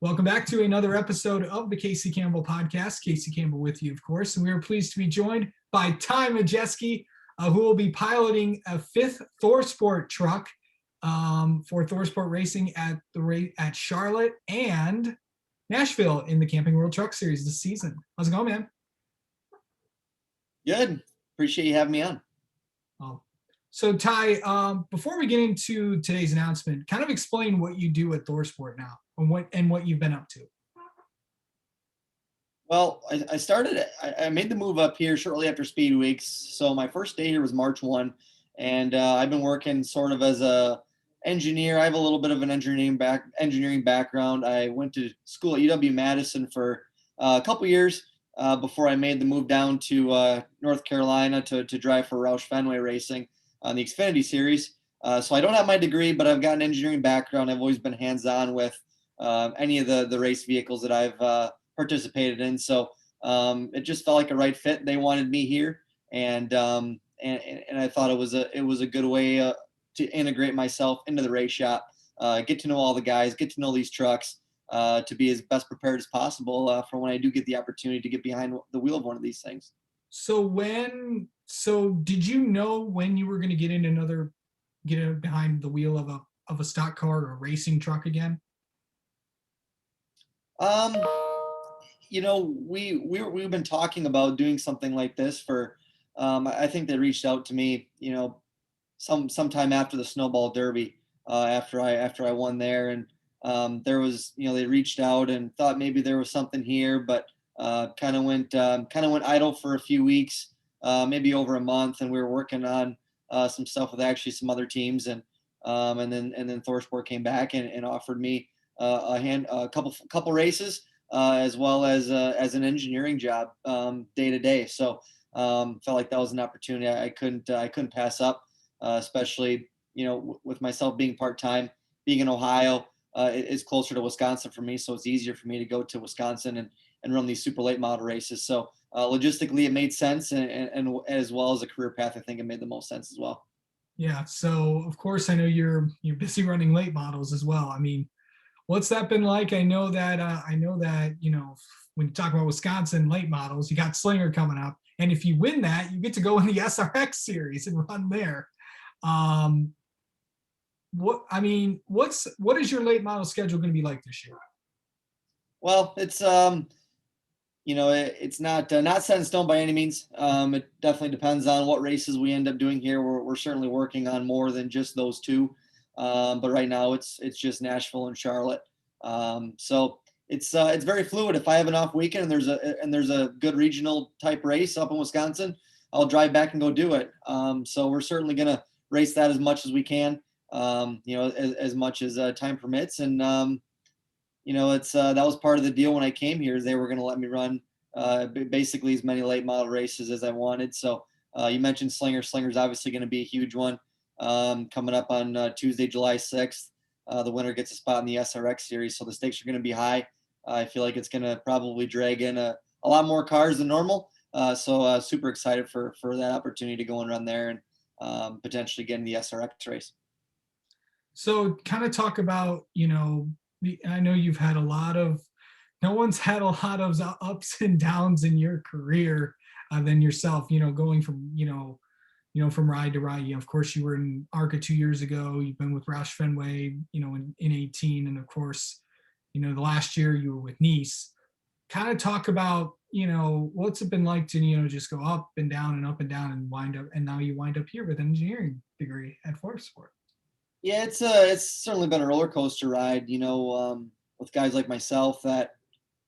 Welcome back to another episode of the Casey Campbell podcast. Casey Campbell with you, of course, and we are pleased to be joined by Ty Majeski, who will be piloting a fifth ThorSport truck for ThorSport Racing at Charlotte and Nashville in the Camping World Truck Series this season. How's it going, man? Good. Appreciate you having me on. Oh. So Ty, before we get into today's announcement, kind of explain what you do at ThorSport now and what you've been up to. Well, I made the move up here shortly after Speed Weeks. So my first day here was March 1, and I've been working sort of as a engineer. I have a little bit of an engineering background. I went to school at UW-Madison for a couple years before I made the move down to North Carolina to drive for Roush Fenway Racing on the Xfinity Series. So I don't have my degree, but I've got an engineering background. I've always been hands-on with any of the race vehicles that I've participated in. So it just felt like a right fit. They wanted me here, and I thought it was a good way to integrate myself into the race shop, get to know all the guys, get to know these trucks, to be as best prepared as possible for when I do get the opportunity to get behind the wheel of one of these things. So did you know when you were going to get behind the wheel of a stock car or a racing truck again? We've been talking about doing something like this for, I think they reached out to me, sometime after the Snowball Derby, after I won there. And there was, they reached out and thought maybe there was something here, but kind of went idle for a few weeks, maybe over a month. And we were working on some stuff with actually some other teams. And then ThorSport came back and offered me a couple races, as well as an engineering job, day to day. So felt like that was an opportunity I couldn't pass up, especially with myself being part-time, being in Ohio. It's closer to Wisconsin for me, so it's easier for me to go to Wisconsin and run these super late model races. So logistically, it made sense, and as well as a career path, I think it made the most sense as well. Yeah. So of course, I know you're busy running late models as well. I mean, what's that been like? I know that when you talk about Wisconsin late models, you got Slinger coming up, and if you win that, you get to go in the SRX series and run there. What is your late model schedule going to be like this year? Well, it's it's not set in stone by any means. It definitely depends on what races we end up doing here. We're certainly working on more than just those two. But right now it's just Nashville and Charlotte. So it's very fluid. If I have an off weekend and there's a good regional type race up in Wisconsin, I'll drive back and go do it. So we're certainly gonna race that as much as we can. As much as time permits. And that was part of the deal when I came here. Is they were going to let me run basically as many late model races as I wanted. So you mentioned Slinger. Slinger's obviously going to be a huge one, coming up on Tuesday, July 6th. The winner gets a spot in the SRX series, so the stakes are going to be high. I feel like it's going to probably drag in a lot more cars than normal. So super excited for that opportunity to go and run there and potentially get in the SRX race. So kind of talk about, I know you've had no one's had a lot of ups and downs in your career than yourself, going from ride to ride. Of course, you were in ARCA 2 years ago. You've been with Roush Fenway, in 18. And of course, the last year you were with Nice. Kind of talk about, what's it been like to, just go up and down and now you wind up here with an engineering degree at ThorSport. Yeah, it's certainly been a roller coaster ride, with guys like myself that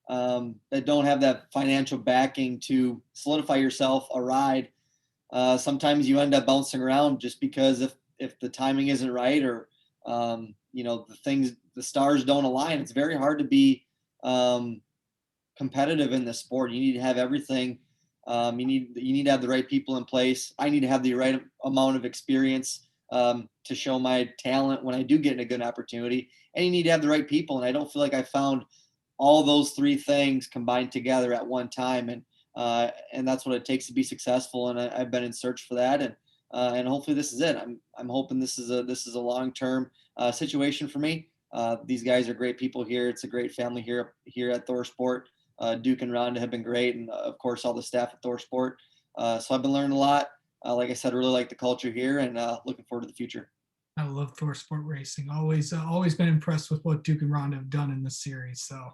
don't have that financial backing to solidify yourself a ride. Sometimes you end up bouncing around just because if the timing isn't right or the stars don't align, it's very hard to be competitive in the sport. You need to have everything. You need to have the right people in place. I need to have the right amount of experience to show my talent when I do get in a good opportunity, and you need to have the right people. And I don't feel like I found all those three things combined together at one time. And that's what it takes to be successful. And I've been in search for that. And hopefully this is it. I'm hoping this is a long-term situation for me. These guys are great people here. It's a great family here at ThorSport. Duke and Rhonda have been great, and of course all the staff at ThorSport. So I've been learning a lot. Like I said, really like the culture here, and looking forward to the future. I love ThorSport Racing. Always been impressed with what Duke and Rhonda have done in this series. So,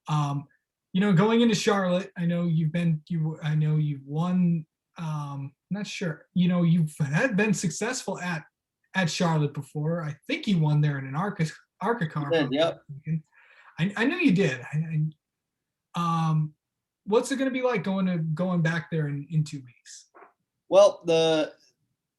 um, going into Charlotte, I know you've won. Not sure. You've had been successful at Charlotte before. I think you won there in an ARCA car. If Good. I'm not Yep. mistaken. I know you did. What's it going to be like going back there in 2 weeks? Well, the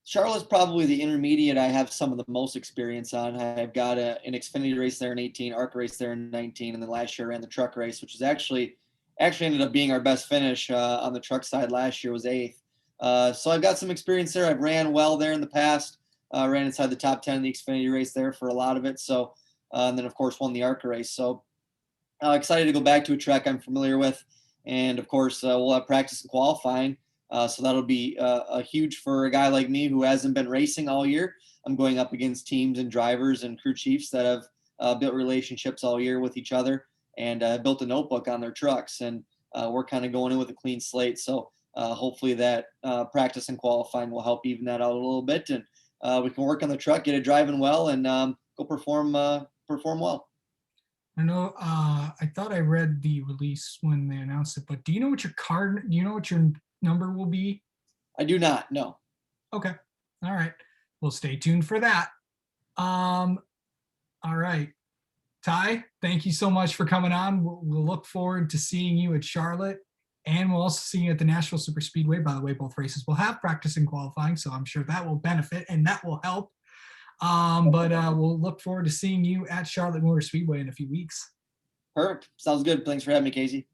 Charlotte's probably the intermediate I have some of the most experience on. I've got an Xfinity race there in 18, ARC race there in 19, and then last year I ran the truck race, which is actually ended up being our best finish on the truck side last year was eighth. So I've got some experience there. I've ran well there in the past. Ran inside the top 10 in the Xfinity race there for a lot of it. So and then of course won the ARC race. So excited to go back to a track I'm familiar with, and of course we'll have practice and qualifying. So that'll be a huge for a guy like me who hasn't been racing all year. I'm going up against teams and drivers and crew chiefs that have built relationships all year with each other and built a notebook on their trucks. And we're kind of going in with a clean slate. So hopefully that practice and qualifying will help even that out a little bit, and we can work on the truck, get it driving well, and go perform well. I know. I thought I read the release when they announced it, but do you know what your card? Do you know what your number will be? I do not. No. Okay. All right. Well, stay tuned for that. Um, all right. Ty, thank you so much for coming on. We'll look forward to seeing you at Charlotte, and we'll also see you at the Nashville Super Speedway. By the way, both races will have practice and qualifying, so I'm sure that will benefit and that will help. But we'll look forward to seeing you at Charlotte Motor Speedway in a few weeks. Perfect. Sounds good. Thanks for having me, Casey.